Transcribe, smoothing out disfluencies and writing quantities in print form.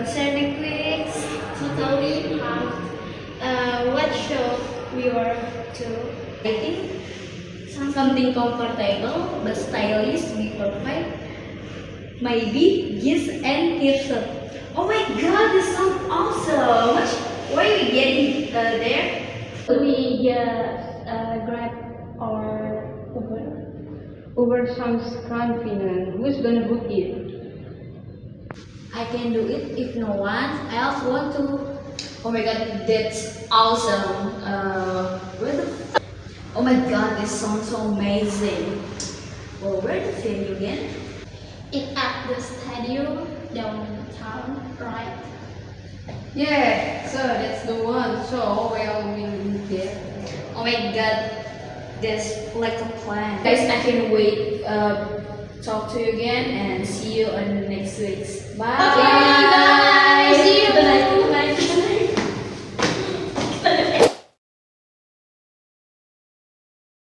Monster Netflix, totally pumped. What show we were to? I think something comfortable but stylish be perfect. Maybe Gis and Kirsten. Oh my god, this sounds awesome! Why are we getting there? We just Grab or Uber. Uber sounds convenient. Who's gonna book it? I can do it if no one else want to. Oh my god, that's awesome. Where the Oh my god, this sounds so amazing. Well, where the venue again? It at the stadium downtown, right? Yeah, so that's the one. So where will we get? Oh my god, that's like a plan. Guys, I can wait. Talk to you again and see you on next week's. Bye. Okay, bye. See you. Good night.